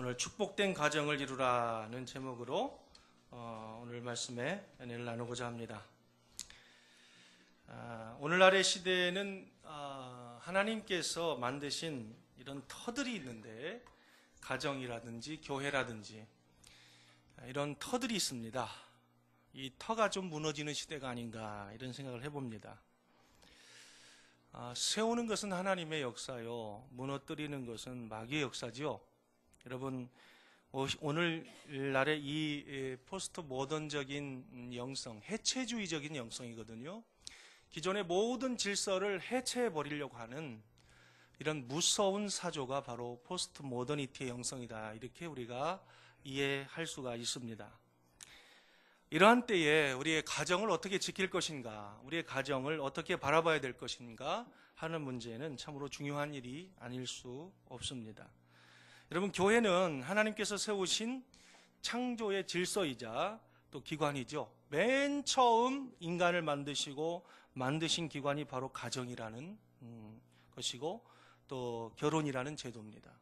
오늘 축복된 가정을 이루라는 제목으로 오늘 말씀에 은혜를 나누고자 합니다. 오늘날의 시대에는 하나님께서 만드신 이런 터들이 있는데, 가정이라든지 교회라든지 이런 터들이 있습니다. 이 터가 좀 무너지는 시대가 아닌가, 이런 생각을 해봅니다. 세우는 것은 하나님의 역사요, 무너뜨리는 것은 마귀의 역사지요. 여러분, 오늘날의 이 포스트 모던적인 영성, 해체주의적인 영성이거든요. 기존의 모든 질서를 해체해 버리려고 하는 이런 무서운 사조가 바로 포스트 모더니티의 영성이다, 이렇게 우리가 이해할 수가 있습니다. 이러한 때에 우리의 가정을 어떻게 지킬 것인가, 우리의 가정을 어떻게 바라봐야 될 것인가 하는 문제는 참으로 중요한 일이 아닐 수 없습니다. 여러분, 교회는 하나님께서 세우신 창조의 질서이자 또 기관이죠. 맨 처음 인간을 만드신 기관이 바로 가정이라는 것이고, 또 결혼이라는 제도입니다.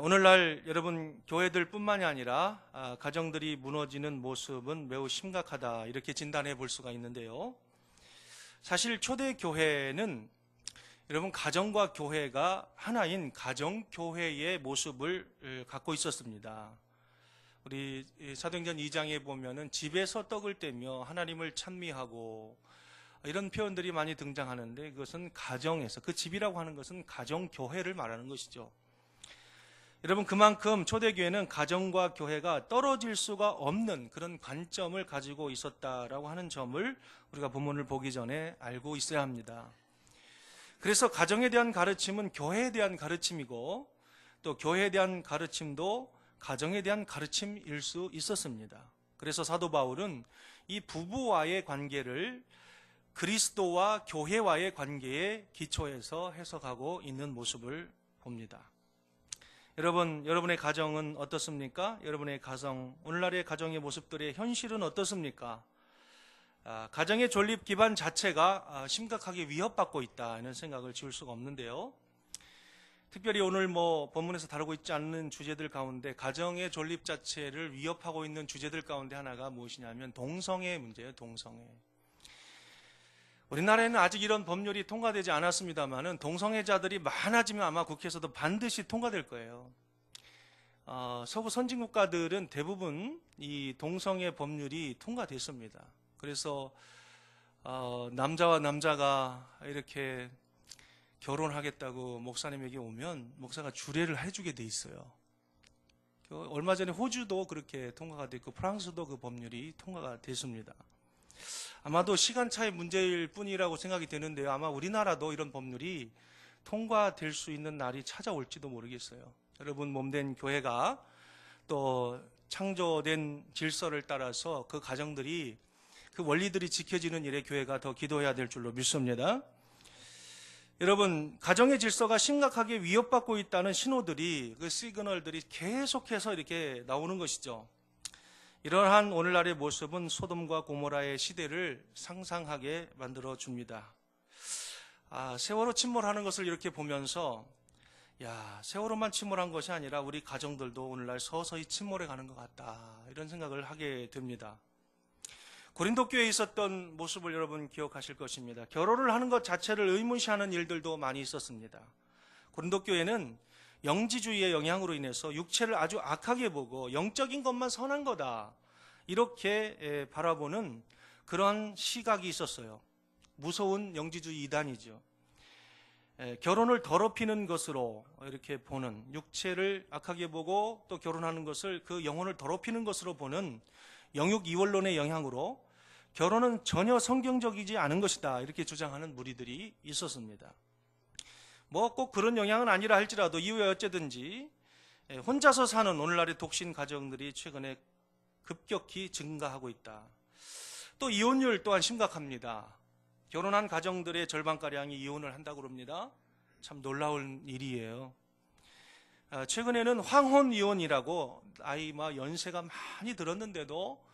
오늘날 여러분, 교회들 뿐만이 아니라 가정들이 무너지는 모습은 매우 심각하다, 이렇게 진단해 볼 수가 있는데요. 사실 초대 교회는 여러분, 가정과 교회가 하나인 가정교회의 모습을 갖고 있었습니다. 우리 사도행전 2장에 보면은 집에서 떡을 떼며 하나님을 찬미하고, 이런 표현들이 많이 등장하는데, 그것은 가정에서, 그 집이라고 하는 것은 가정교회를 말하는 것이죠. 여러분, 그만큼 초대교회는 가정과 교회가 떨어질 수가 없는 그런 관점을 가지고 있었다라고 하는 점을 우리가 본문을 보기 전에 알고 있어야 합니다. 그래서 가정에 대한 가르침은 교회에 대한 가르침이고, 또 교회에 대한 가르침도 가정에 대한 가르침일 수 있었습니다. 그래서 사도 바울은 이 부부와의 관계를 그리스도와 교회와의 관계에 기초해서 해석하고 있는 모습을 봅니다. 여러분, 여러분의 가정은 어떻습니까? 여러분의 가정, 오늘날의 가정의 모습들의 현실은 어떻습니까? 가정의 존립 기반 자체가 심각하게 위협받고 있다, 이런 생각을 지울 수가 없는데요. 특별히 오늘 본문에서 다루고 있지 않는 주제들 가운데 가정의 존립 자체를 위협하고 있는 주제들 가운데 하나가 무엇이냐면 동성애 문제예요. 동성애. 우리나라에는 아직 이런 법률이 통과되지 않았습니다만은 동성애자들이 많아지면 아마 국회에서도 반드시 통과될 거예요. 서구 선진 국가들은 대부분 이 동성애 법률이 통과됐습니다. 그래서 남자와 남자가 이렇게 결혼하겠다고 목사님에게 오면 목사가 주례를 해주게 돼 있어요. 얼마 전에 호주도 그렇게 통과가 됐고, 프랑스도 그 법률이 통과가 됐습니다. 아마도 시간차의 문제일 뿐이라고 생각이 되는데요. 아마 우리나라도 이런 법률이 통과될 수 있는 날이 찾아올지도 모르겠어요. 여러분, 몸된 교회가 또 창조된 질서를 따라서 그 가정들이, 그 원리들이 지켜지는 일에 교회가 더 기도해야 될 줄로 믿습니다. 여러분, 가정의 질서가 심각하게 위협받고 있다는 신호들이, 그 시그널들이 계속해서 이렇게 나오는 것이죠. 이러한 오늘날의 모습은 소돔과 고모라의 시대를 상상하게 만들어줍니다. 세월호 침몰하는 것을 이렇게 보면서, 세월호만 침몰한 것이 아니라 우리 가정들도 오늘날 서서히 침몰해 가는 것 같다, 이런 생각을 하게 됩니다. 고린도 교회에 있었던 모습을 여러분 기억하실 것입니다. 결혼을 하는 것 자체를 의문시하는 일들도 많이 있었습니다. 고린도 교회는 영지주의의 영향으로 인해서 육체를 아주 악하게 보고 영적인 것만 선한 거다, 이렇게 바라보는 그런 시각이 있었어요. 무서운 영지주의 이단이죠. 결혼을 더럽히는 것으로 이렇게 보는, 육체를 악하게 보고 또 결혼하는 것을 그 영혼을 더럽히는 것으로 보는 영육 이원론의 영향으로 결혼은 전혀 성경적이지 않은 것이다, 이렇게 주장하는 무리들이 있었습니다. 꼭 그런 영향은 아니라 할지라도 이후에 어쨌든지 혼자서 사는 오늘날의 독신 가정들이 최근에 급격히 증가하고 있다. 또 이혼율 또한 심각합니다. 결혼한 가정들의 절반가량이 이혼을 한다고 합니다. 참 놀라운 일이에요. 최근에는 황혼 이혼이라고, 연세가 많이 들었는데도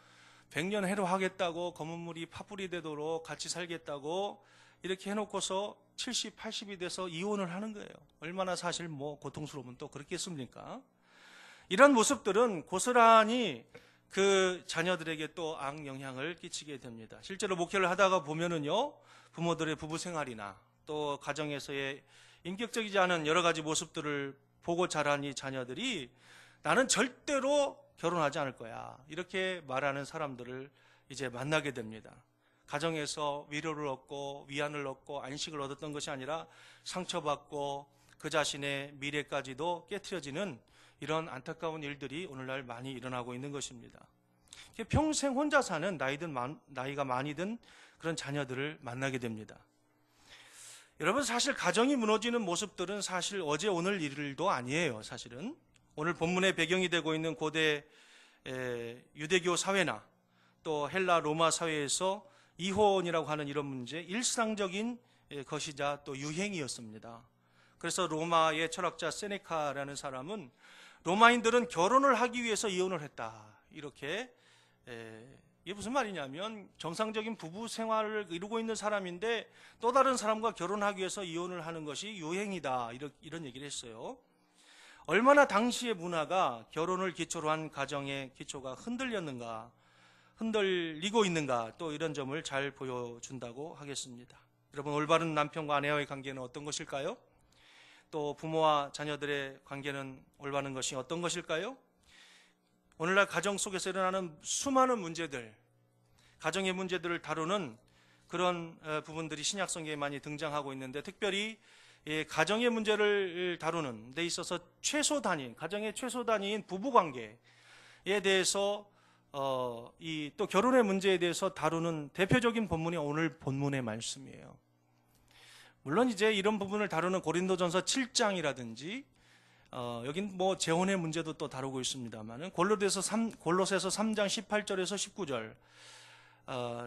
100년 해로하겠다고, 검은 물이 파뿌리 되도록 같이 살겠다고 이렇게 해놓고서 70, 80이 돼서 이혼을 하는 거예요. 얼마나 사실 고통스러우면 또 그렇겠습니까? 이런 모습들은 고스란히 그 자녀들에게 또 악영향을 끼치게 됩니다. 실제로 목회를 하다가 보면은요, 부모들의 부부 생활이나 또 가정에서의 인격적이지 않은 여러 가지 모습들을 보고 자란 이 자녀들이 나는 절대로 결혼하지 않을 거야, 이렇게 말하는 사람들을 이제 만나게 됩니다. 가정에서 위로를 얻고 위안을 얻고 안식을 얻었던 것이 아니라 상처받고 그 자신의 미래까지도 깨트려지는 이런 안타까운 일들이 오늘날 많이 일어나고 있는 것입니다. 평생 혼자 사는 나이가 많이 든 그런 자녀들을 만나게 됩니다. 여러분, 사실 가정이 무너지는 모습들은 사실 어제 오늘 일도 아니에요. 사실은 오늘 본문의 배경이 되고 있는 고대 유대교 사회나 또 헬라 로마 사회에서 이혼이라고 하는 이런 문제, 일상적인 것이자 또 유행이었습니다. 그래서 로마의 철학자 세네카라는 사람은 로마인들은 결혼을 하기 위해서 이혼을 했다, 이렇게. 이게 무슨 말이냐면 정상적인 부부 생활을 이루고 있는 사람인데 또 다른 사람과 결혼하기 위해서 이혼을 하는 것이 유행이다, 이런 얘기를 했어요. 얼마나 당시의 문화가 결혼을 기초로 한 가정의 기초가 흔들리고 있는가, 또 이런 점을 잘 보여준다고 하겠습니다. 여러분, 올바른 남편과 아내와의 관계는 어떤 것일까요? 또 부모와 자녀들의 관계는 올바른 것이 어떤 것일까요? 오늘날 가정 속에서 일어나는 수많은 문제들, 가정의 문제들을 다루는 그런 부분들이 신약 성경에 많이 등장하고 있는데, 특별히 가정의 문제를 다루는 데 있어서 가정의 최소 단위인 부부관계에 대해서 또 결혼의 문제에 대해서 다루는 대표적인 본문이 오늘 본문의 말씀이에요. 물론 이제 이런 부분을 다루는 고린도전서 7장이라든지 여긴 뭐 재혼의 문제도 또 다루고 있습니다만은 골로새서 3장 18절에서 19절,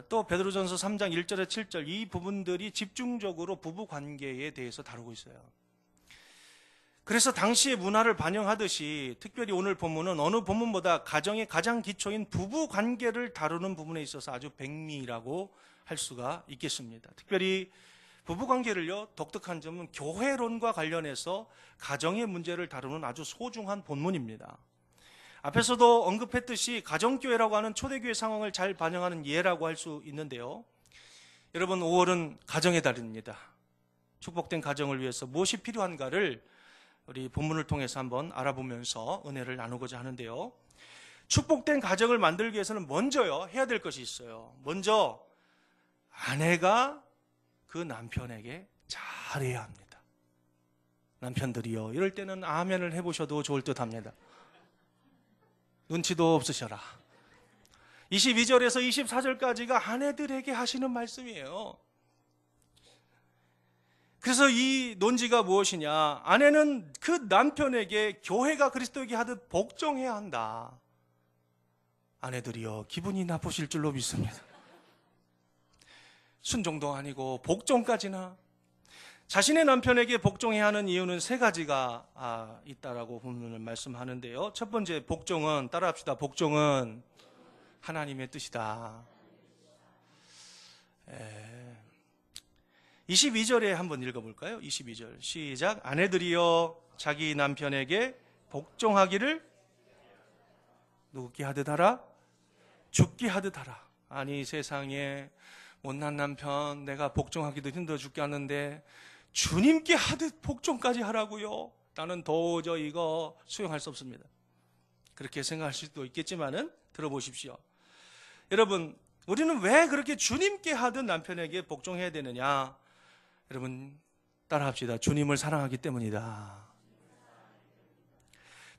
또 베드로전서 3장 1절에 7절, 이 부분들이 집중적으로 부부 관계에 대해서 다루고 있어요. 그래서 당시의 문화를 반영하듯이 특별히 오늘 본문은 어느 본문보다 가정의 가장 기초인 부부 관계를 다루는 부분에 있어서 아주 백미라고 할 수가 있겠습니다. 특별히 부부 관계를요, 독특한 점은 교회론과 관련해서 가정의 문제를 다루는 아주 소중한 본문입니다. 앞에서도 언급했듯이 가정교회라고 하는 초대교회 상황을 잘 반영하는 예라고 할 수 있는데요. 여러분, 5월은 가정의 달입니다. 축복된 가정을 위해서 무엇이 필요한가를 우리 본문을 통해서 한번 알아보면서 은혜를 나누고자 하는데요. 축복된 가정을 만들기 위해서는 먼저요, 해야 될 것이 있어요. 먼저 아내가 그 남편에게 잘해야 합니다. 남편들이요, 이럴 때는 아멘을 해보셔도 좋을 듯 합니다. 눈치도 없으셔라. 22절에서 24절까지가 아내들에게 하시는 말씀이에요. 그래서 이 논지가 무엇이냐, 아내는 그 남편에게 교회가 그리스도에게 하듯 복종해야 한다. 아내들이요, 기분이 나쁘실 줄로 믿습니다. 순종도 아니고 복종까지나. 자신의 남편에게 복종해야 하는 이유는 세 가지가 있다라고 본문을 말씀하는데요. 첫 번째, 복종은, 따라합시다. 복종은 하나님의 뜻이다. 22절에 한번 읽어볼까요? 22절 시작. 아내들이여 자기 남편에게 복종하기를 누구께 하듯 하라? 죽게 하듯 하라. 아니, 세상에 못난 남편 내가 복종하기도 힘들어 죽겠는데 주님께 하듯 복종까지 하라고요? 나는 도저히 이거 수용할 수 없습니다. 그렇게 생각할 수도 있겠지만은 들어보십시오. 여러분, 우리는 왜 그렇게 주님께 하듯 남편에게 복종해야 되느냐? 여러분, 따라합시다. 주님을 사랑하기 때문이다.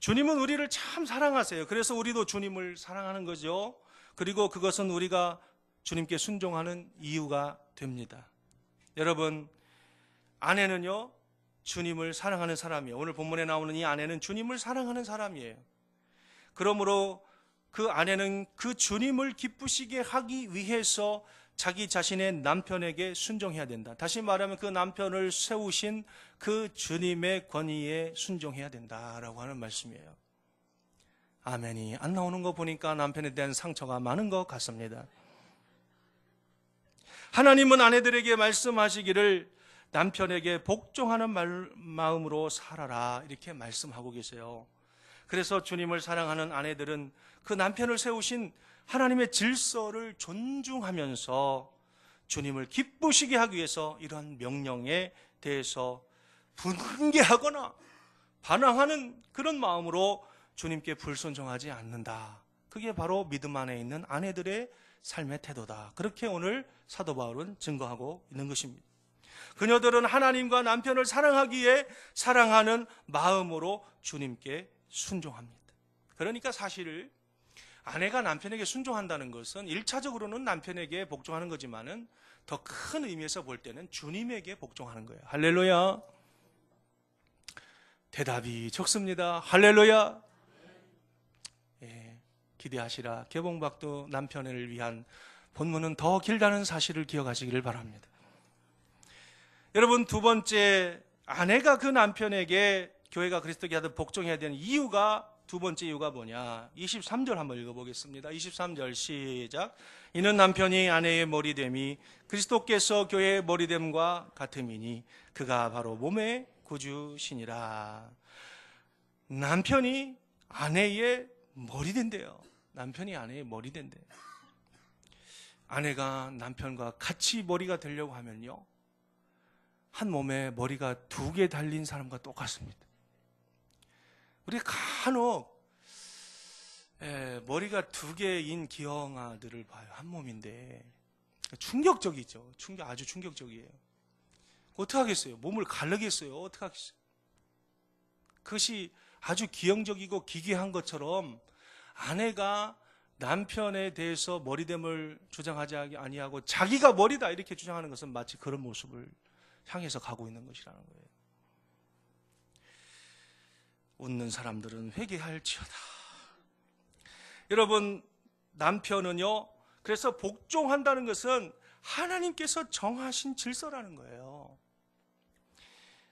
주님은 우리를 참 사랑하세요. 그래서 우리도 주님을 사랑하는 거죠. 그리고 그것은 우리가 주님께 순종하는 이유가 됩니다. 여러분, 아내는요, 주님을 사랑하는 사람이에요. 오늘 본문에 나오는 이 아내는 주님을 사랑하는 사람이에요. 그러므로 그 아내는 그 주님을 기쁘시게 하기 위해서 자기 자신의 남편에게 순종해야 된다. 다시 말하면 그 남편을 세우신 그 주님의 권위에 순종해야 된다라고 하는 말씀이에요. 아멘이 안 나오는 거 보니까 남편에 대한 상처가 많은 것 같습니다. 하나님은 아내들에게 말씀하시기를 남편에게 복종하는 마음으로 살아라, 이렇게 말씀하고 계세요. 그래서 주님을 사랑하는 아내들은 그 남편을 세우신 하나님의 질서를 존중하면서 주님을 기쁘시게 하기 위해서 이러한 명령에 대해서 분개하거나 반항하는 그런 마음으로 주님께 불순종하지 않는다. 그게 바로 믿음 안에 있는 아내들의 삶의 태도다. 그렇게 오늘 사도 바울은 증거하고 있는 것입니다. 그녀들은 하나님과 남편을 사랑하기에 사랑하는 마음으로 주님께 순종합니다. 그러니까 사실 아내가 남편에게 순종한다는 것은 1차적으로는 남편에게 복종하는 거지만은 더 큰 의미에서 볼 때는 주님에게 복종하는 거예요. 할렐루야. 대답이 적습니다. 할렐루야. 예, 기대하시라. 개봉박도 남편을 위한 본문은 더 길다는 사실을 기억하시기를 바랍니다. 여러분, 두 번째, 아내가 그 남편에게 교회가 그리스도께 하듯 복종해야 되는 이유가, 두 번째 이유가 뭐냐? 23절 한번 읽어보겠습니다. 23절 시작. 이는 남편이 아내의 머리됨이 그리스도께서 교회의 머리됨과 같음이니 그가 바로 몸의 구주시니라. 남편이 아내의 머리된대요. 남편이 아내의 머리된대요. 아내가 남편과 같이 머리가 되려고 하면요, 한 몸에 머리가 두 개 달린 사람과 똑같습니다. 우리 간혹 머리가 두 개인 기형아들을 봐요. 한 몸인데 충격적이죠. 아주 충격적이에요. 어떻게 하겠어요? 몸을 가르겠어요? 어떻게 하겠어요? 그것이 아주 기형적이고 기괴한 것처럼 아내가 남편에 대해서 머리됨을 주장하지 아니하고 자기가 머리다 이렇게 주장하는 것은 마치 그런 모습을 향해서 가고 있는 것이라는 거예요. 웃는 사람들은 회개할지어다. 여러분, 남편은요, 그래서 복종한다는 것은 하나님께서 정하신 질서라는 거예요.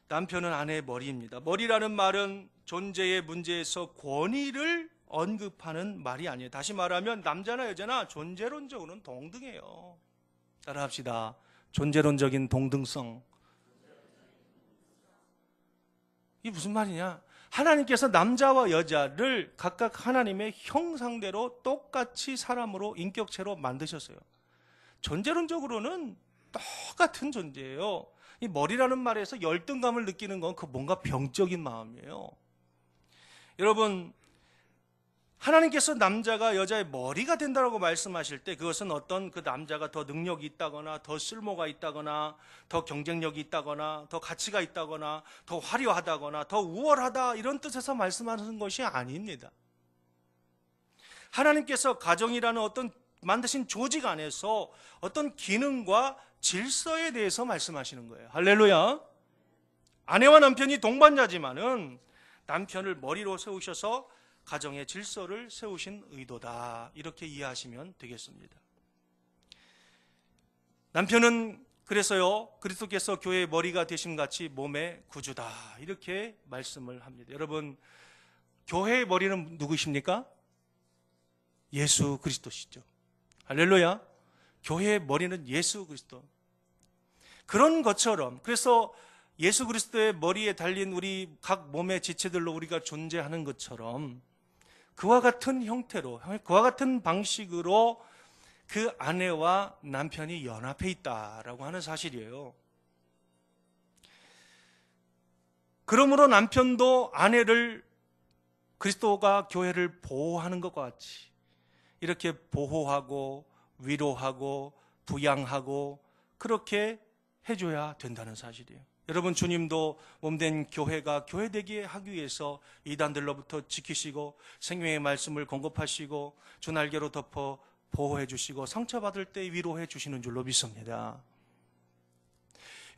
남편은 아내의 머리입니다. 머리라는 말은 존재의 문제에서 권위를 언급하는 말이 아니에요. 다시 말하면 남자나 여자나 존재론적으로는 동등해요. 따라합시다. 존재론적인 동등성. 이게 무슨 말이냐? 하나님께서 남자와 여자를 각각 하나님의 형상대로 똑같이 사람으로 인격체로 만드셨어요. 존재론적으로는 똑같은 존재예요. 이 머리라는 말에서 열등감을 느끼는 건 그 뭔가 병적인 마음이에요. 여러분, 하나님께서 남자가 여자의 머리가 된다고 말씀하실 때 그것은 어떤 그 남자가 더 능력이 있다거나 더 쓸모가 있다거나 더 경쟁력이 있다거나 더 가치가 있다거나 더 화려하다거나 더 우월하다 이런 뜻에서 말씀하시는 것이 아닙니다. 하나님께서 가정이라는 어떤 만드신 조직 안에서 어떤 기능과 질서에 대해서 말씀하시는 거예요. 할렐루야. 아내와 남편이 동반자지만은 남편을 머리로 세우셔서 가정의 질서를 세우신 의도다. 이렇게 이해하시면 되겠습니다. 남편은 그래서요, 그리스도께서 교회의 머리가 되심 같이 몸의 구주다. 이렇게 말씀을 합니다. 여러분, 교회의 머리는 누구십니까? 예수 그리스도시죠. 할렐루야. 교회의 머리는 예수 그리스도. 그런 것처럼, 그래서 예수 그리스도의 머리에 달린 우리 각 몸의 지체들로 우리가 존재하는 것처럼 그와 같은 형태로, 그와 같은 방식으로 그 아내와 남편이 연합해 있다라고 하는 사실이에요. 그러므로 남편도 아내를 그리스도가 교회를 보호하는 것과 같이 이렇게 보호하고 위로하고 부양하고 그렇게 해줘야 된다는 사실이에요. 여러분, 주님도 몸된 교회가 교회되게 하기 위해서 이단들로부터 지키시고 생명의 말씀을 공급하시고 주 날개로 덮어 보호해 주시고 상처받을 때 위로해 주시는 줄로 믿습니다.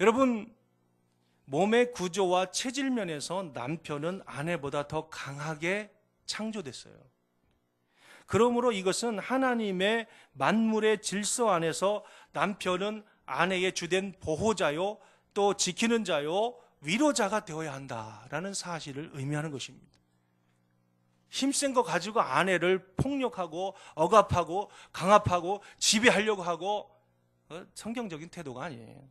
여러분, 몸의 구조와 체질 면에서 남편은 아내보다 더 강하게 창조됐어요. 그러므로 이것은 하나님의 만물의 질서 안에서 남편은 아내의 주된 보호자요, 또 지키는 자요, 위로자가 되어야 한다라는 사실을 의미하는 것입니다. 힘센 거 가지고 아내를 폭력하고 억압하고 강압하고 지배하려고 하고 성경적인 태도가 아니에요.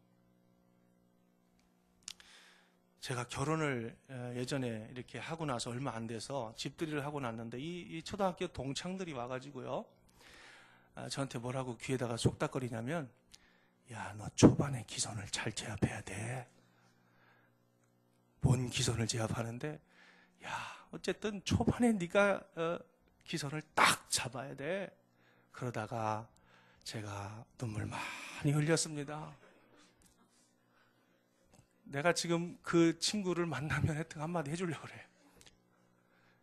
제가 결혼을 예전에 이렇게 하고 나서 얼마 안 돼서 집들이를 하고 났는데 이 초등학교 동창들이 와가지고요, 저한테 뭐라고 귀에다가 쏙닥거리냐면, 야, 너 초반에 기선을 잘 제압해야 돼. 뭔 기선을 제압하는데, 야, 어쨌든 초반에 네가 기선을 딱 잡아야 돼. 그러다가 제가 눈물 많이 흘렸습니다. 내가 지금 그 친구를 만나면 하여튼 한마디 해주려고 그래.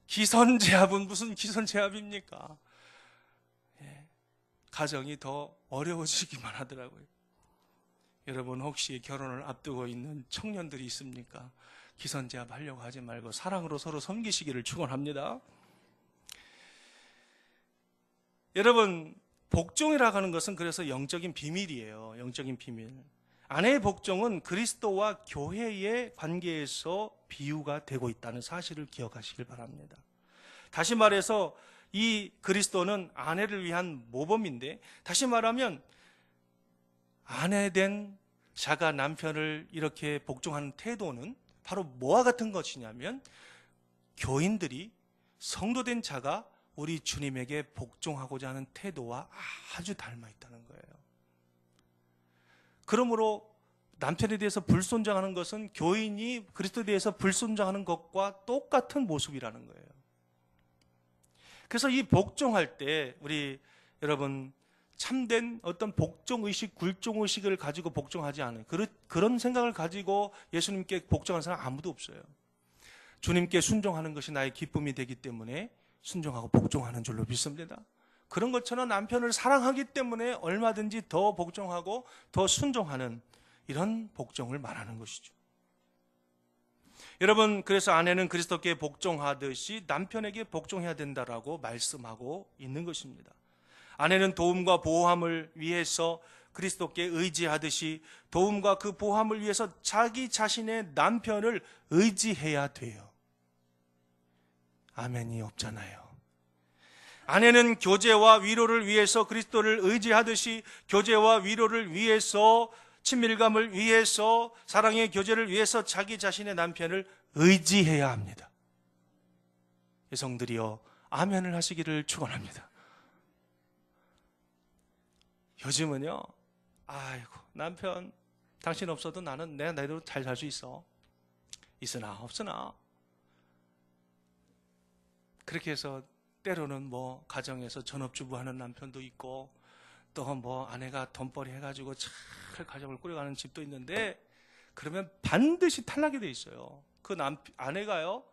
기선 제압은 무슨 기선 제압입니까? 예, 가정이 더 어려워지기만 하더라고요. 여러분, 혹시 결혼을 앞두고 있는 청년들이 있습니까? 기선 제압하려고 하지 말고 사랑으로 서로 섬기시기를 축원합니다. 여러분, 복종이라고 하는 것은 그래서 영적인 비밀이에요. 영적인 비밀. 아내의 복종은 그리스도와 교회의 관계에서 비유가 되고 있다는 사실을 기억하시길 바랍니다. 다시 말해서 이 그리스도는 아내를 위한 모범인데, 다시 말하면 아내된 자가 남편을 이렇게 복종하는 태도는 바로 뭐와 같은 것이냐면, 교인들이 성도된 자가 우리 주님에게 복종하고자 하는 태도와 아주 닮아 있다는 거예요. 그러므로 남편에 대해서 불순종하는 것은 교인이 그리스도에 대해서 불순종하는 것과 똑같은 모습이라는 거예요. 그래서 이 복종할 때 우리 여러분, 참된 어떤 복종의식, 굴종의식을 가지고 복종하지 않아요. 그런 생각을 가지고 예수님께 복종하는 사람 아무도 없어요. 주님께 순종하는 것이 나의 기쁨이 되기 때문에 순종하고 복종하는 줄로 믿습니다. 그런 것처럼 남편을 사랑하기 때문에 얼마든지 더 복종하고 더 순종하는 이런 복종을 말하는 것이죠. 여러분, 그래서 아내는 그리스도께 복종하듯이 남편에게 복종해야 된다라고 말씀하고 있는 것입니다. 아내는 도움과 보호함을 위해서 그리스도께 의지하듯이 도움과 그 보호함을 위해서 자기 자신의 남편을 의지해야 돼요. 아멘이 없잖아요. 아내는 교제와 위로를 위해서 그리스도를 의지하듯이 교제와 위로를 위해서, 친밀감을 위해서, 사랑의 교제를 위해서 자기 자신의 남편을 의지해야 합니다. 여성들이여, 아멘을 하시기를 축원합니다. 요즘은요, 아이고, 남편 당신 없어도 나는 내 나이대로 잘 살 수 있어. 있으나 없으나. 그렇게 해서 때로는 뭐 가정에서 전업주부 하는 남편도 있고, 또 뭐 아내가 돈벌이 해가지고 잘 가정을 꾸려가는 집도 있는데, 그러면 반드시 탈락이 돼 있어요. 아내가요,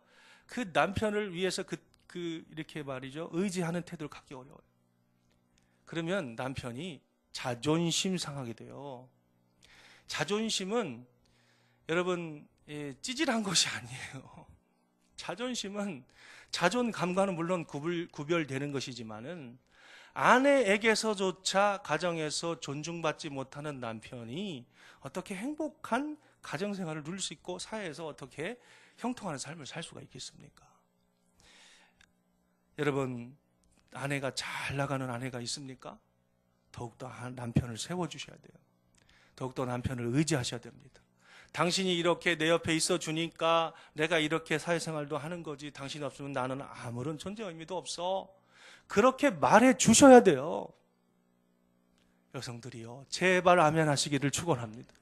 그 남편을 위해서 이렇게 말이죠, 의지하는 태도를 갖기 어려워요. 그러면 남편이 자존심 상하게 돼요. 자존심은 여러분, 찌질한 것이 아니에요. 자존심은, 자존감과는 물론 구별되는 것이지만은, 아내에게서조차 가정에서 존중받지 못하는 남편이 어떻게 행복한 가정생활을 누릴 수 있고 사회에서 어떻게 형통하는 삶을 살 수가 있겠습니까? 여러분, 아내가 잘 나가는 아내가 있습니까? 더욱더 남편을 세워주셔야 돼요. 더욱더 남편을 의지하셔야 됩니다. 당신이 이렇게 내 옆에 있어 주니까 내가 이렇게 사회생활도 하는 거지, 당신이 없으면 나는 아무런 존재 의미도 없어. 그렇게 말해 주셔야 돼요. 여성들이요, 제발 아멘 하시기를 축원합니다.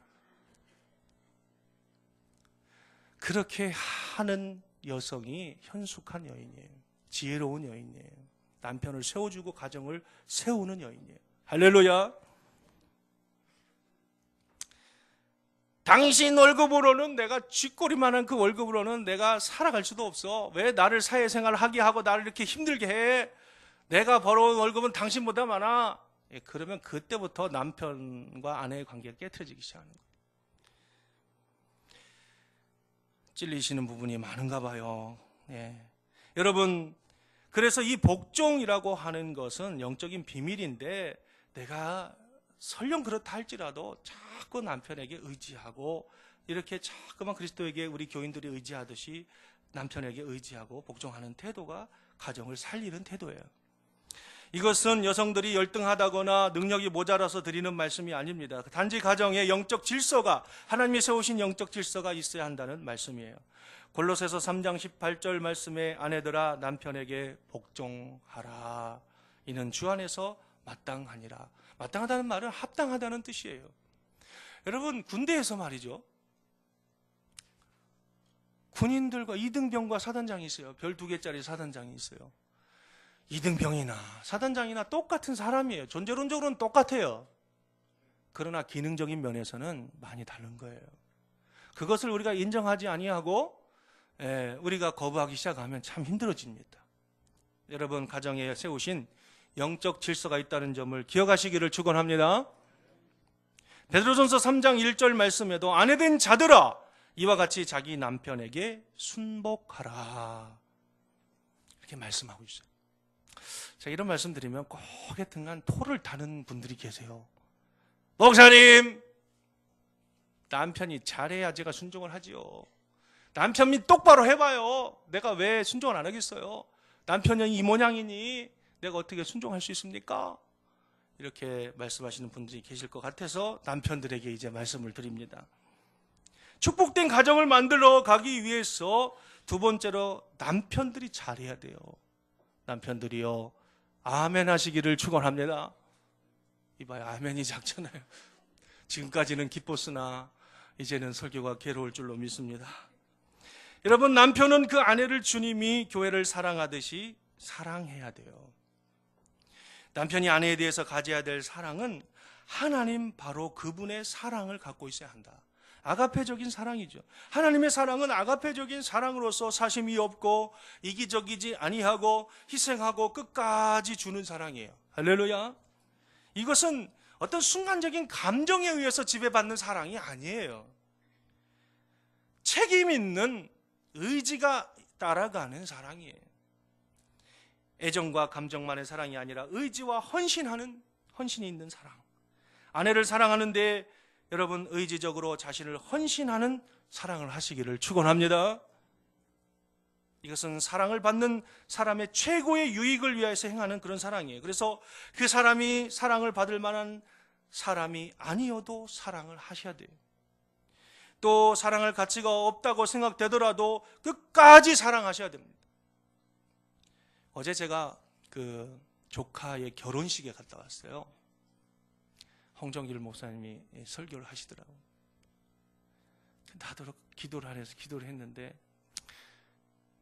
그렇게 하는 여성이 현숙한 여인이에요. 지혜로운 여인이에요. 남편을 세워주고 가정을 세우는 여인이에요. 할렐루야. 당신 월급으로는, 내가 쥐꼬리만한 그 월급으로는 내가 살아갈 수도 없어. 왜 나를 사회생활 하게 하고 나를 이렇게 힘들게 해? 내가 벌어온 월급은 당신보다 많아. 그러면 그때부터 남편과 아내의 관계가 깨트려지기 시작하는 거예요. 찔리시는 부분이 많은가 봐요. 여러분, 그래서 이 복종이라고 하는 것은 영적인 비밀인데, 내가 설령 그렇다 할지라도 자꾸 남편에게 의지하고, 이렇게 자꾸만 그리스도에게 우리 교인들이 의지하듯이 남편에게 의지하고 복종하는 태도가 가정을 살리는 태도예요. 이것은 여성들이 열등하다거나 능력이 모자라서 드리는 말씀이 아닙니다. 단지 가정에 영적 질서가, 하나님이 세우신 영적 질서가 있어야 한다는 말씀이에요. 골로새서 3장 18절 말씀에 아내들아 남편에게 복종하라. 이는 주 안에서 마땅하니라. 마땅하다는 말은 합당하다는 뜻이에요. 여러분, 군대에서 말이죠, 군인들과 이등병과 사단장이 있어요. 별 2개짜리 사단장이 있어요. 이등병이나 사단장이나 똑같은 사람이에요. 존재론적으로는 똑같아요. 그러나 기능적인 면에서는 많이 다른 거예요. 그것을 우리가 인정하지 아니하고 우리가 거부하기 시작하면 참 힘들어집니다. 여러분, 가정에 세우신 영적 질서가 있다는 점을 기억하시기를 축원합니다. 베드로전서 3장 1절 말씀에도 아내된 자들아 이와 같이 자기 남편에게 순복하라, 이렇게 말씀하고 있어요. 자, 이런 말씀 드리면 꼭 하여튼간 토를 다는 분들이 계세요. 목사님, 남편이 잘해야 제가 순종을 하지요. 남편이 똑바로 해봐요. 내가 왜 순종을 안 하겠어요? 남편이 이 모양이니 내가 어떻게 순종할 수 있습니까? 이렇게 말씀하시는 분들이 계실 것 같아서 남편들에게 이제 말씀을 드립니다. 축복된 가정을 만들어 가기 위해서 두 번째로 남편들이 잘해야 돼요. 남편들이요, 아멘 하시기를 축원합니다. 이봐요, 아멘이 작잖아요. 지금까지는 기뻤으나 이제는 설교가 괴로울 줄로 믿습니다. 여러분, 남편은 그 아내를 주님이 교회를 사랑하듯이 사랑해야 돼요. 남편이 아내에 대해서 가져야 될 사랑은 하나님 바로 그분의 사랑을 갖고 있어야 한다. 아가페적인 사랑이죠. 하나님의 사랑은 아가페적인 사랑으로서 사심이 없고 이기적이지 아니하고 희생하고 끝까지 주는 사랑이에요. 할렐루야. 이것은 어떤 순간적인 감정에 의해서 지배받는 사랑이 아니에요. 책임 있는 의지가 따라가는 사랑이에요. 애정과 감정만의 사랑이 아니라 의지와 헌신이 있는 사랑. 아내를 사랑하는데 여러분, 의지적으로 자신을 헌신하는 사랑을 하시기를 축원합니다. 이것은 사랑을 받는 사람의 최고의 유익을 위해서 행하는 그런 사랑이에요. 그래서 그 사람이 사랑을 받을 만한 사람이 아니어도 사랑을 하셔야 돼요. 또 사랑할 가치가 없다고 생각되더라도 끝까지 사랑하셔야 됩니다. 어제 제가 그 조카의 결혼식에 갔다 왔어요. 홍정길 목사님이 설교를 하시더라고요. 나도 기도를 해서 기도를 했는데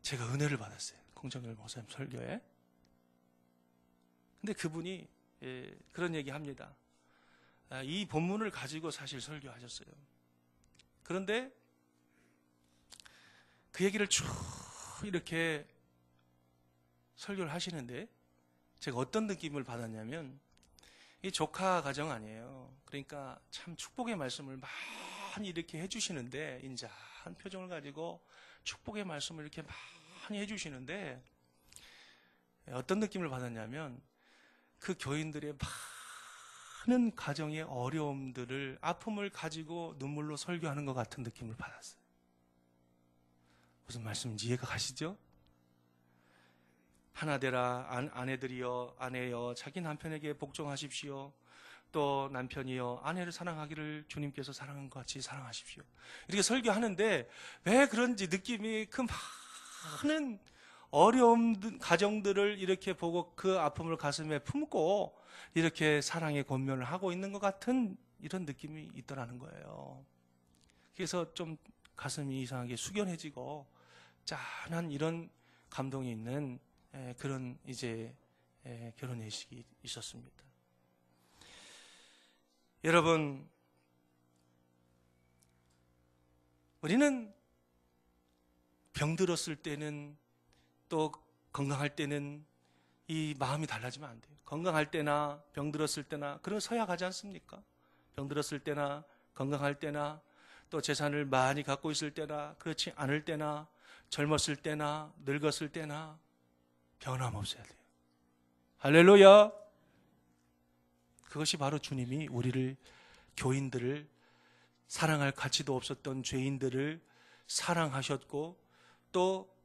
제가 은혜를 받았어요. 홍정길 목사님 설교에. 근데 그분이 그런 얘기 합니다. 이 본문을 가지고 사실 설교하셨어요. 그런데 그 얘기를 쭉 이렇게 설교를 하시는데 제가 어떤 느낌을 받았냐면, 이 조카 가정 아니에요. 그러니까 참 축복의 말씀을 많이 이렇게 해주시는데, 인자한 표정을 가지고 축복의 말씀을 이렇게 많이 해주시는데, 어떤 느낌을 받았냐면 그 교인들의 많은 가정의 어려움들을, 아픔을 가지고 눈물로 설교하는 것 같은 느낌을 받았어요. 무슨 말씀인지 이해가 가시죠? 하나되라 아내들이여 아내여 자기 남편에게 복종하십시오. 또 남편이여 아내를 사랑하기를 주님께서 사랑한 것 같이 사랑하십시오. 이렇게 설교하는데 왜 그런지 느낌이 그 많은 어려움 가정들을 이렇게 보고 그 아픔을 가슴에 품고 이렇게 사랑의 권면을 하고 있는 것 같은 이런 느낌이 있더라는 거예요. 그래서 좀 가슴이 이상하게 숙연해지고 짠한 이런 감동이 있는 그런 이제 결혼 예식이 있었습니다. 여러분, 우리는 병들었을 때는, 또 건강할 때는 이 마음이 달라지면 안 돼요. 건강할 때나 병들었을 때나 그런 서약하지 않습니까? 병들었을 때나 건강할 때나 또 재산을 많이 갖고 있을 때나 그렇지 않을 때나 젊었을 때나 늙었을 때나 변함없어야 돼요. 할렐루야. 그것이 바로 주님이 우리를, 교인들을, 사랑할 가치도 없었던 죄인들을 사랑하셨고, 또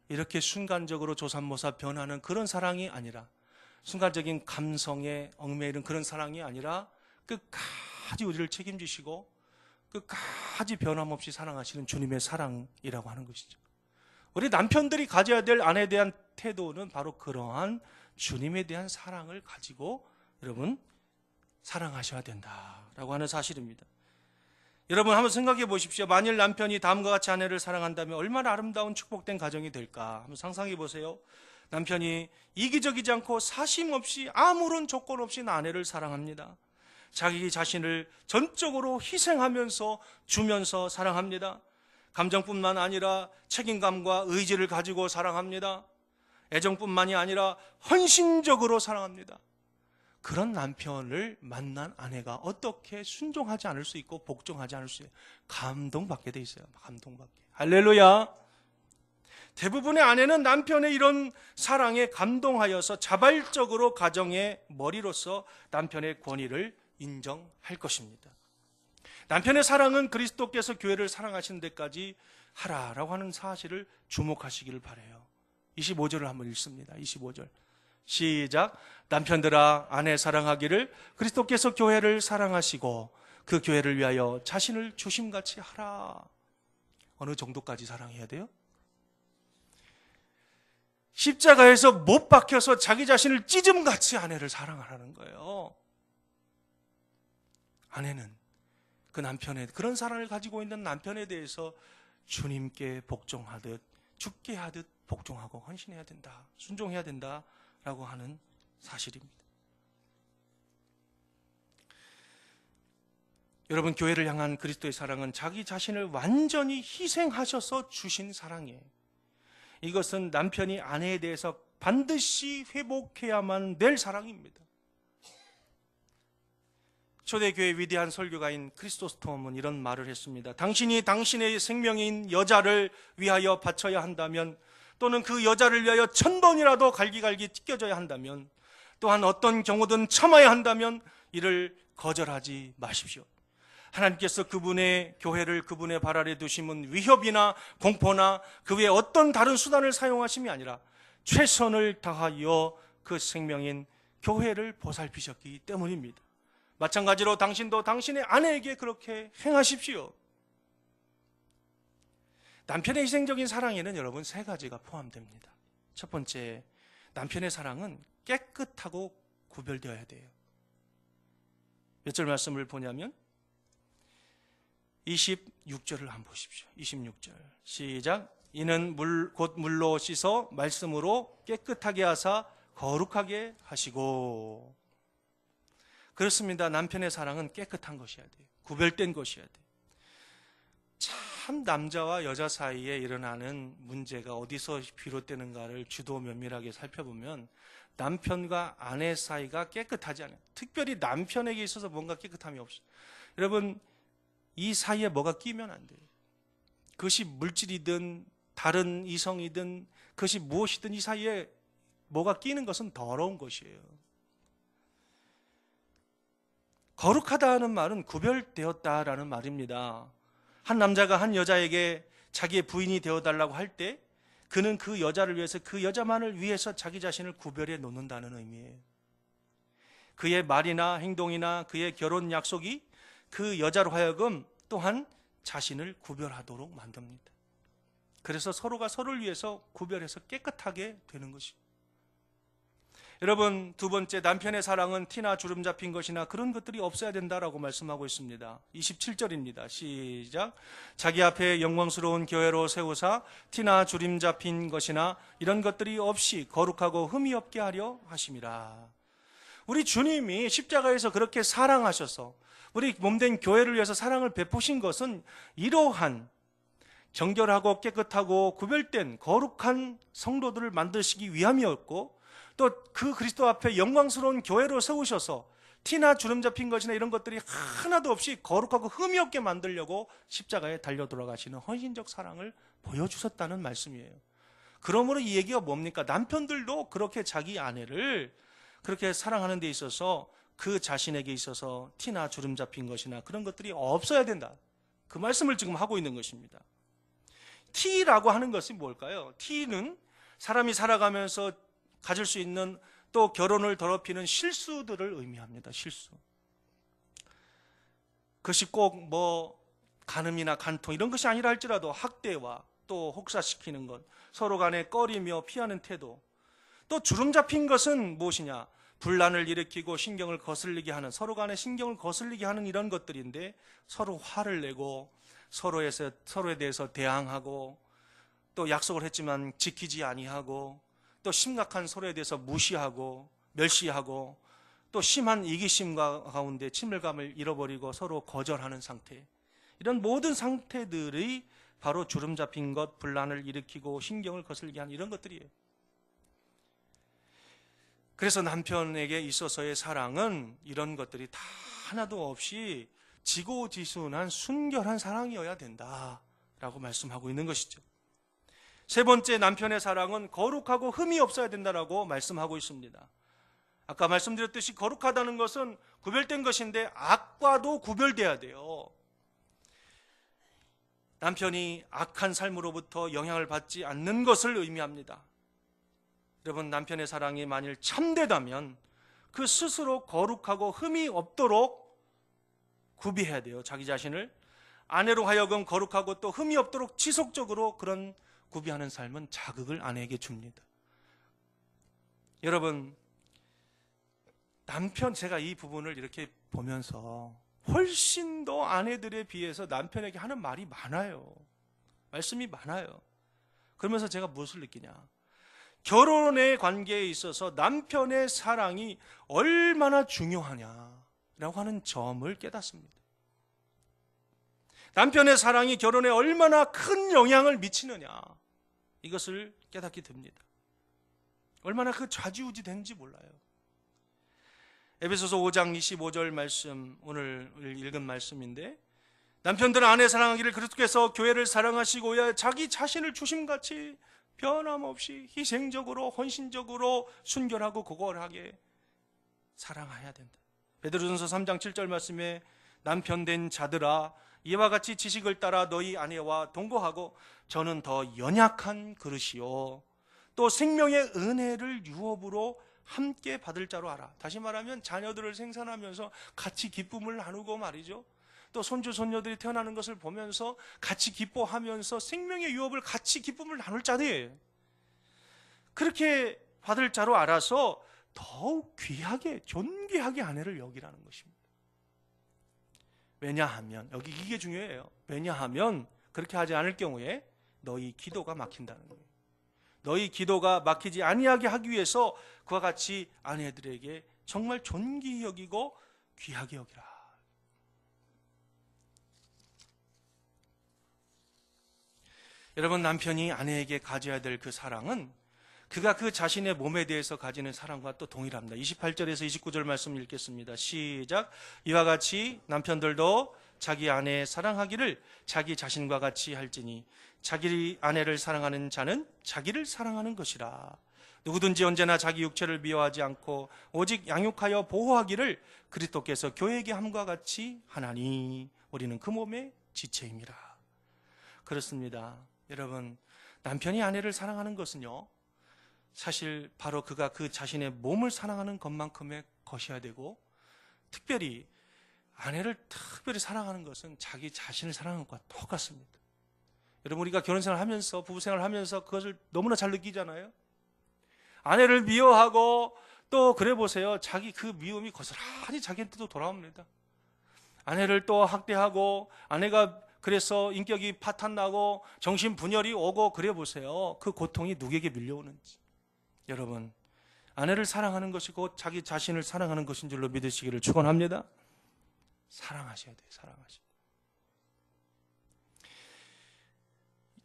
이렇게 순간적으로 조삼모사 변하는 그런 사랑이 아니라 순간적인 감성에 얽매이는 그런 사랑이 아니라 끝까지 우리를 책임지시고 끝까지 변함없이 사랑하시는 주님의 사랑이라고 하는 것이죠. 우리 남편들이 가져야 될 아내에 대한 태도는 바로 그러한 주님에 대한 사랑을 가지고 여러분 사랑하셔야 된다라고 하는 사실입니다. 여러분 한번 생각해 보십시오. 만일 남편이 다음과 같이 아내를 사랑한다면 얼마나 아름다운 축복된 가정이 될까? 한번 상상해 보세요. 남편이 이기적이지 않고 사심 없이 아무런 조건 없이 아내를 사랑합니다. 자기 자신을 전적으로 희생하면서 주면서 사랑합니다. 감정뿐만 아니라 책임감과 의지를 가지고 사랑합니다. 애정뿐만이 아니라 헌신적으로 사랑합니다. 그런 남편을 만난 아내가 어떻게 순종하지 않을 수 있고 복종하지 않을 수 있어요? 감동받게 돼 있어요. 감동받게. 할렐루야. 대부분의 아내는 남편의 이런 사랑에 감동하여서 자발적으로 가정의 머리로서 남편의 권위를 인정할 것입니다. 남편의 사랑은 그리스도께서 교회를 사랑하시는 데까지 하라라고 하는 사실을 주목하시기를 바라요. 25절을 한번 읽습니다. 25절 시작. 남편들아 아내 사랑하기를 그리스도께서 교회를 사랑하시고 그 교회를 위하여 자신을 주심같이 하라. 어느 정도까지 사랑해야 돼요? 십자가에서 못 박혀서 자기 자신을 찢음같이 아내를 사랑하라는 거예요. 아내는 그 남편의 그런 사랑을 가지고 있는 남편에 대해서 주님께 복종하듯 죽게 하듯 복종하고 헌신해야 된다, 순종해야 된다라고 하는 사실입니다. 여러분, 교회를 향한 그리스도의 사랑은 자기 자신을 완전히 희생하셔서 주신 사랑이에요. 이것은 남편이 아내에 대해서 반드시 회복해야만 될 사랑입니다. 초대교회 위대한 설교가인 크리소스톰은 이런 말을 했습니다. 당신이 당신의 생명인 여자를 위하여 바쳐야 한다면, 또는 그 여자를 위하여 1000번이라도 갈기갈기 찢겨져야 한다면, 또한 어떤 경우든 참아야 한다면 이를 거절하지 마십시오. 하나님께서 그분의 교회를 그분의 발 아래 두심은 위협이나 공포나 그 외에 어떤 다른 수단을 사용하심이 아니라 최선을 다하여 그 생명인 교회를 보살피셨기 때문입니다. 마찬가지로 당신도 당신의 아내에게 그렇게 행하십시오. 남편의 희생적인 사랑에는 여러분 3가지가 포함됩니다. 첫 번째, 남편의 사랑은 깨끗하고 구별되어야 돼요. 몇 절 말씀을 보냐면 26절을 한번 보십시오. 26절 시작. 이는 곧 물로 씻어 말씀으로 깨끗하게 하사 거룩하게 하시고. 그렇습니다. 남편의 사랑은 깨끗한 것이어야 돼요. 구별된 것이어야 돼요. 참 남자와 여자 사이에 일어나는 문제가 어디서 비롯되는가를 주도 면밀하게 살펴보면 남편과 아내 사이가 깨끗하지 않아요. 특별히 남편에게 있어서 뭔가 깨끗함이 없어요. 여러분, 이 사이에 뭐가 끼면 안 돼요. 그것이 물질이든 다른 이성이든 그것이 무엇이든 이 사이에 뭐가 끼는 것은 더러운 것이에요. 거룩하다는 말은 구별되었다라는 말입니다. 한 남자가 한 여자에게 자기의 부인이 되어달라고 할 때 그는 그 여자를 위해서, 그 여자만을 위해서 자기 자신을 구별해 놓는다는 의미예요. 그의 말이나 행동이나 그의 결혼 약속이 그 여자로 하여금 또한 자신을 구별하도록 만듭니다. 그래서 서로가 서로를 위해서 구별해서 깨끗하게 되는 것입니다. 여러분, 두 번째, 남편의 사랑은 티나 주름 잡힌 것이나 그런 것들이 없어야 된다라고 말씀하고 있습니다. 27절입니다. 시작. 자기 앞에 영광스러운 교회로 세우사 티나 주름 잡힌 것이나 이런 것들이 없이 거룩하고 흠이 없게 하려 하심이라. 우리 주님이 십자가에서 그렇게 사랑하셔서 우리 몸된 교회를 위해서 사랑을 베푸신 것은 이러한 정결하고 깨끗하고 구별된 거룩한 성도들을 만드시기 위함이었고, 또 그 그리스도 앞에 영광스러운 교회로 세우셔서 티나 주름 잡힌 것이나 이런 것들이 하나도 없이 거룩하고 흠이 없게 만들려고 십자가에 달려 돌아가시는 헌신적 사랑을 보여주셨다는 말씀이에요. 그러므로 이 얘기가 뭡니까? 남편들도 그렇게 자기 아내를 그렇게 사랑하는 데 있어서 그 자신에게 있어서 티나 주름 잡힌 것이나 그런 것들이 없어야 된다. 그 말씀을 지금 하고 있는 것입니다. 티라고 하는 것이 뭘까요? 티는 사람이 살아가면서 가질 수 있는 또 결혼을 더럽히는 실수들을 의미합니다. 실수. 그것이 꼭 뭐 간음이나 간통 이런 것이 아니라 할지라도 학대와 또 혹사시키는 것, 서로 간에 꺼리며 피하는 태도, 또 주름 잡힌 것은 무엇이냐? 분란을 일으키고 신경을 거슬리게 하는, 서로 간에 신경을 거슬리게 하는 이런 것들인데, 서로 화를 내고 서로에 대해서 대항하고 또 약속을 했지만 지키지 아니하고 또 심각한 서로에 대해서 무시하고 멸시하고 또 심한 이기심 가운데 친밀감을 잃어버리고 서로 거절하는 상태, 이런 모든 상태들이 바로 주름 잡힌 것, 분란을 일으키고 신경을 거슬리게 하는 이런 것들이에요. 그래서 남편에게 있어서의 사랑은 이런 것들이 다 하나도 없이 지고지순한 순결한 사랑이어야 된다라고 말씀하고 있는 것이죠. 세 번째, 남편의 사랑은 거룩하고 흠이 없어야 된다라고 말씀하고 있습니다. 아까 말씀드렸듯이 거룩하다는 것은 구별된 것인데 악과도 구별돼야 돼요. 남편이 악한 삶으로부터 영향을 받지 않는 것을 의미합니다. 여러분, 남편의 사랑이 만일 참되다면 그 스스로 거룩하고 흠이 없도록 구비해야 돼요. 자기 자신을. 아내로 하여금 거룩하고 또 흠이 없도록 지속적으로 그런 구비하는 삶은 자극을 아내에게 줍니다. 여러분, 제가 이 부분을 이렇게 보면서 훨씬 더 아내들에 비해서 남편에게 하는 말이 많아요. 말씀이 많아요. 그러면서 제가 무엇을 느끼냐? 결혼의 관계에 있어서 남편의 사랑이 얼마나 중요하냐라고 하는 점을 깨닫습니다. 남편의 사랑이 결혼에 얼마나 큰 영향을 미치느냐, 이것을 깨닫게 됩니다. 얼마나 그 좌지우지 되는지 몰라요. 에베소서 5장 25절 말씀, 오늘 읽은 말씀인데, 남편들은 아내 사랑하기를 그리스도께서 교회를 사랑하시고 자기 자신을 주심같이 변함없이 희생적으로 헌신적으로 순결하고 고걸하게 사랑해야 된다. 베드로전서 3장 7절 말씀에 남편 된 자들아 이와 같이 지식을 따라 너희 아내와 동거하고 저는 더 연약한 그릇이요 또 생명의 은혜를 유업으로 함께 받을 자로 알아. 다시 말하면 자녀들을 생산하면서 같이 기쁨을 나누고 말이죠. 또 손주 손녀들이 태어나는 것을 보면서 같이 기뻐하면서 생명의 유업을 같이 기쁨을 나눌 자들이에요. 그렇게 받을 자로 알아서 더욱 귀하게 존귀하게 아내를 여기라는 것입니다. 왜냐하면 여기 이게 중요해요. 왜냐하면 그렇게 하지 않을 경우에 너희 기도가 막힌다는 거예요. 너희 기도가 막히지 아니하게 하기 위해서 그와 같이 아내들에게 정말 존귀히 여기고 귀하게 여기라. 여러분, 남편이 아내에게 가져야 될 그 사랑은 그가 그 자신의 몸에 대해서 가지는 사랑과 또 동일합니다. 28절에서 29절 말씀 읽겠습니다. 시작. 이와 같이 남편들도 자기 아내 사랑하기를 자기 자신과 같이 할지니 자기 아내를 사랑하는 자는 자기를 사랑하는 것이라. 누구든지 언제나 자기 육체를 미워하지 않고 오직 양육하여 보호하기를 그리스도께서 교회에게 함과 같이 하나니 우리는 그 몸의 지체임이라. 그렇습니다. 여러분, 남편이 아내를 사랑하는 것은요, 사실 바로 그가 그 자신의 몸을 사랑하는 것만큼의 것이어야 되고, 특별히 아내를 특별히 사랑하는 것은 자기 자신을 사랑하는 것과 똑같습니다. 여러분, 우리가 결혼생활 하면서 부부생활 하면서 그것을 너무나 잘 느끼잖아요. 아내를 미워하고 또 그래 보세요. 자기 그 미움이 고스란히 자기한테도 돌아옵니다. 아내를 또 학대하고 아내가 그래서 인격이 파탄나고 정신분열이 오고 그래 보세요. 그 고통이 누구에게 밀려오는지. 여러분, 아내를 사랑하는 것이 곧 자기 자신을 사랑하는 것인 줄로 믿으시기를 축원합니다. 사랑하셔야 돼요. 사랑하셔야 돼요.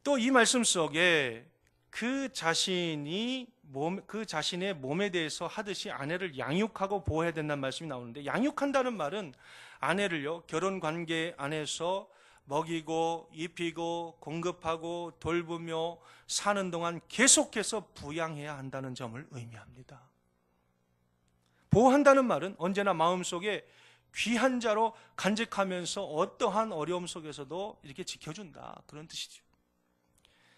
또 이 말씀 속에 그 자신의 몸에 대해서 하듯이 아내를 양육하고 보호해야 된다는 말씀이 나오는데, 양육한다는 말은 아내를요, 결혼 관계 안에서 먹이고 입히고 공급하고 돌보며 사는 동안 계속해서 부양해야 한다는 점을 의미합니다. 보호한다는 말은 언제나 마음속에 귀한 자로 간직하면서 어떠한 어려움 속에서도 이렇게 지켜준다, 그런 뜻이죠.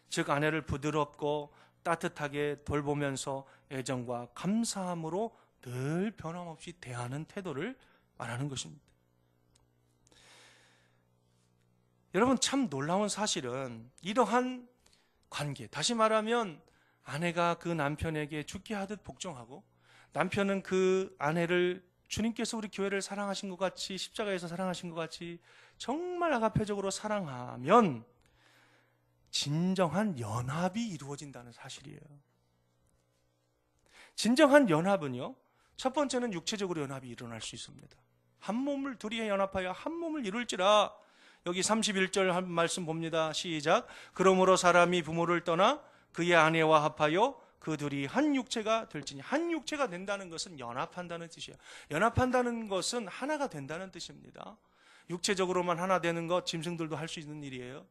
즉 아내를 부드럽고 따뜻하게 돌보면서 애정과 감사함으로 늘 변함없이 대하는 태도를 말하는 것입니다. 여러분, 참 놀라운 사실은 이러한 관계, 다시 말하면 아내가 그 남편에게 죽게 하듯 복종하고 남편은 그 아내를 주님께서 우리 교회를 사랑하신 것 같이, 십자가에서 사랑하신 것 같이 정말 아가페적으로 사랑하면 진정한 연합이 이루어진다는 사실이에요. 진정한 연합은요, 첫 번째는 육체적으로 연합이 일어날 수 있습니다. 한 몸을 둘이 연합하여 한 몸을 이룰지라. 여기 31절 한 말씀 봅니다. 시작. 그러므로 사람이 부모를 떠나 그의 아내와 합하여 그 둘이 한 육체가 될지니. 한 육체가 된다는 것은 연합한다는 뜻이에요. 연합한다는 것은 하나가 된다는 뜻입니다. 육체적으로만 하나 되는 것 짐승들도 할 수 있는 일이에요.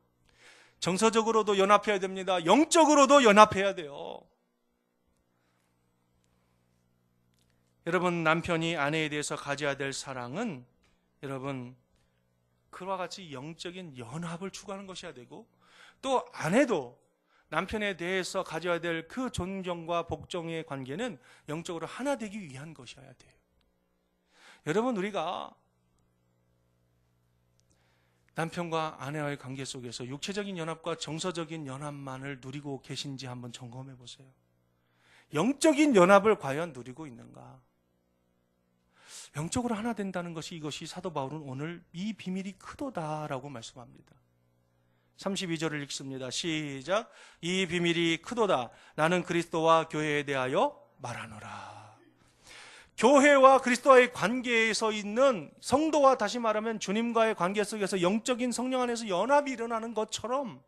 정서적으로도 연합해야 됩니다. 영적으로도 연합해야 돼요. 여러분, 남편이 아내에 대해서 가져야 될 사랑은 여러분 그와 같이 영적인 연합을 추구하는 것이어야 되고, 또 아내도 남편에 대해서 가져야 될 그 존경과 복종의 관계는 영적으로 하나 되기 위한 것이어야 돼요. 여러분, 우리가 남편과 아내와의 관계 속에서 육체적인 연합과 정서적인 연합만을 누리고 계신지 한번 점검해 보세요. 영적인 연합을 과연 누리고 있는가? 영적으로 하나 된다는 것이, 이것이 사도 바울은 오늘 이 비밀이 크도다라고 말씀합니다. 32절을 읽습니다. 시작. 이 비밀이 크도다. 나는 그리스도와 교회에 대하여 말하노라. 교회와 그리스도와의 관계에서 있는 성도와, 다시 말하면 주님과의 관계 속에서 영적인 성령 안에서 연합이 일어나는 것처럼,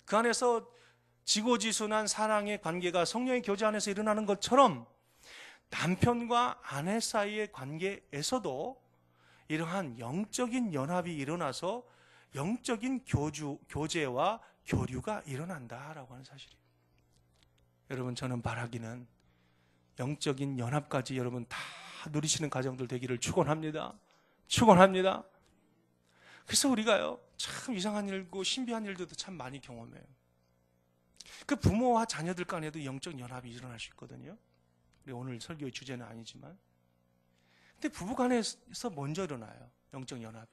그 안에서 지고지순한 사랑의 관계가 성령의 교제 안에서 일어나는 것처럼 남편과 아내 사이의 관계에서도 이러한 영적인 연합이 일어나서 영적인 교제와 교류가 일어난다라고 하는 사실이에요. 여러분, 저는 바라기는 영적인 연합까지 여러분 다 누리시는 가정들 되기를 축원합니다. 축원합니다. 그래서 우리가요, 참 이상한 일고 신비한 일들도 참 많이 경험해요. 그 부모와 자녀들 간에도 영적 연합이 일어날 수 있거든요. 우리 오늘 설교의 주제는 아니지만, 근데 부부 간에서 먼저 일어나요, 영적 연합이.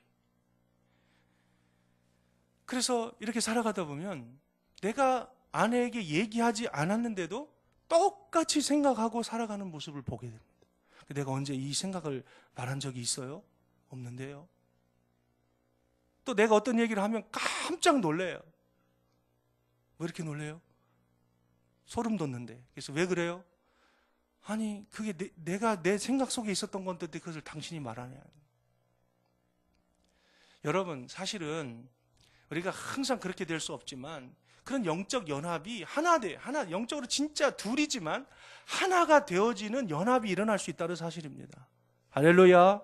그래서 이렇게 살아가다 보면 내가 아내에게 얘기하지 않았는데도 똑같이 생각하고 살아가는 모습을 보게 됩니다. 내가 언제 이 생각을 말한 적이 있어요? 없는데요. 또 내가 어떤 얘기를 하면 깜짝 놀래요. 왜 이렇게 놀래요? 소름 돋는데. 그래서 왜 그래요? 아니, 그게 내가 내 생각 속에 있었던 건데 그것을 당신이 말하냐. 여러분, 사실은 우리가 항상 그렇게 될 수 없지만 그런 영적 연합이 하나, 영적으로 진짜 둘이지만 하나가 되어지는 연합이 일어날 수 있다는 사실입니다. 할렐루야.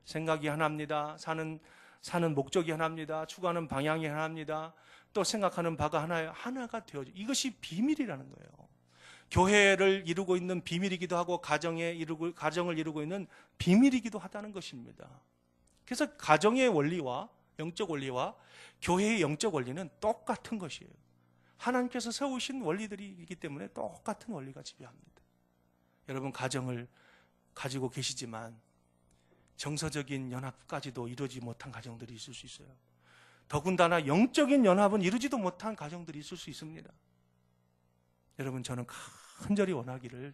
생각이 하나입니다. 사는 목적이 하나입니다. 추구하는 방향이 하나입니다. 또 생각하는 바가 하나예요. 하나가 되어져. 이것이 비밀이라는 거예요. 교회를 이루고 있는 비밀이기도 하고 가정을 이루고 있는 비밀이기도 하다는 것입니다. 그래서 가정의 원리와 영적 원리와 교회의 영적 원리는 똑같은 것이에요. 하나님께서 세우신 원리들이기 때문에 똑같은 원리가 지배합니다. 여러분, 가정을 가지고 계시지만 정서적인 연합까지도 이루지 못한 가정들이 있을 수 있어요. 더군다나 영적인 연합은 이루지도 못한 가정들이 있을 수 있습니다. 여러분, 저는 간절히 원하기를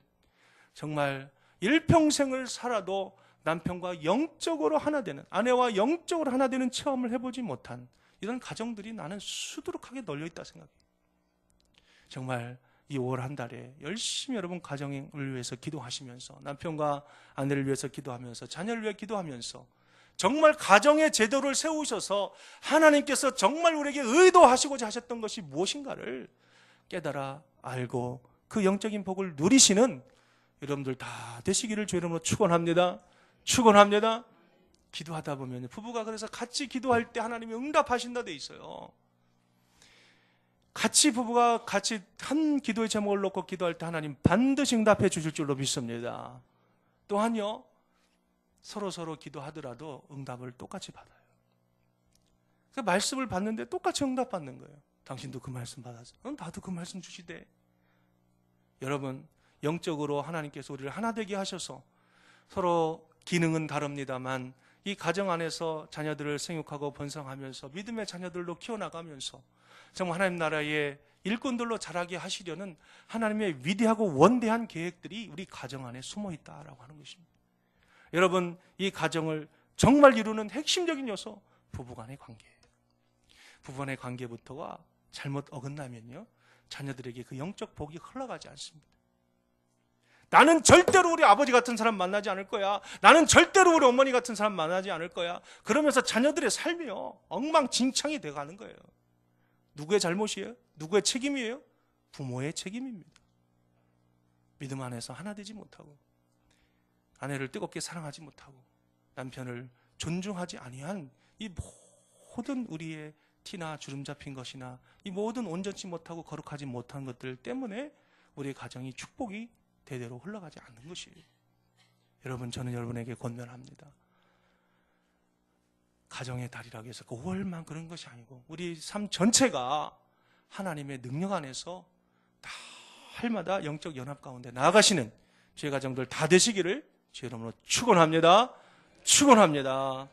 정말 일평생을 살아도 남편과 영적으로 하나 되는, 아내와 영적으로 하나 되는 체험을 해보지 못한 이런 가정들이 나는 수두룩하게 널려있다 생각해요. 정말 이 5월 한 달에 열심히 여러분 가정을 위해서 기도하시면서, 남편과 아내를 위해서 기도하면서, 자녀를 위해 기도하면서 정말 가정의 제도를 세우셔서 하나님께서 정말 우리에게 의도하시고자 하셨던 것이 무엇인가를 깨달아 알고 그 영적인 복을 누리시는 여러분들 다 되시기를 주 이름으로 축원합니다. 축원합니다. 기도하다 보면 부부가 그래서 같이 기도할 때 하나님이 응답하신다 돼 있어요. 부부가 같이 한 기도의 제목을 놓고 기도할 때 하나님 반드시 응답해 주실 줄로 믿습니다. 또한요, 서로 기도하더라도 응답을 똑같이 받아요. 그 말씀을 받는데 똑같이 응답받는 거예요. 당신도 그 말씀 받았어. 나도 그 말씀 주시대. 여러분, 영적으로 하나님께서 우리를 하나 되게 하셔서 서로 기능은 다릅니다만 이 가정 안에서 자녀들을 생육하고 번성하면서 믿음의 자녀들로 키워나가면서 정말 하나님 나라의 일꾼들로 자라게 하시려는 하나님의 위대하고 원대한 계획들이 우리 가정 안에 숨어 있다라고 하는 것입니다. 여러분, 이 가정을 정말 이루는 핵심적인 요소, 부부간의 관계예요. 부부간의 관계부터가 잘못 어긋나면요, 자녀들에게 그 영적 복이 흘러가지 않습니다. 나는 절대로 우리 아버지 같은 사람 만나지 않을 거야. 나는 절대로 우리 어머니 같은 사람 만나지 않을 거야. 그러면서 자녀들의 삶이요, 엉망진창이 돼가는 거예요. 누구의 잘못이에요? 누구의 책임이에요? 부모의 책임입니다. 믿음 안에서 하나 되지 못하고, 아내를 뜨겁게 사랑하지 못하고, 남편을 존중하지 아니한 이 모든 우리의 티나 주름 잡힌 것이나 이 모든 온전치 못하고 거룩하지 못한 것들 때문에 우리의 가정이 축복이 대대로 흘러가지 않는 것이에요. 여러분, 저는 여러분에게 권면합니다. 가정의 달이라고 해서 그 5월만 그런 것이 아니고 우리 삶 전체가 하나님의 능력 안에서 달마다 영적 연합 가운데 나아가시는 저희 가정들 다 되시기를 주의 이름으로 축원합니다. 축원합니다.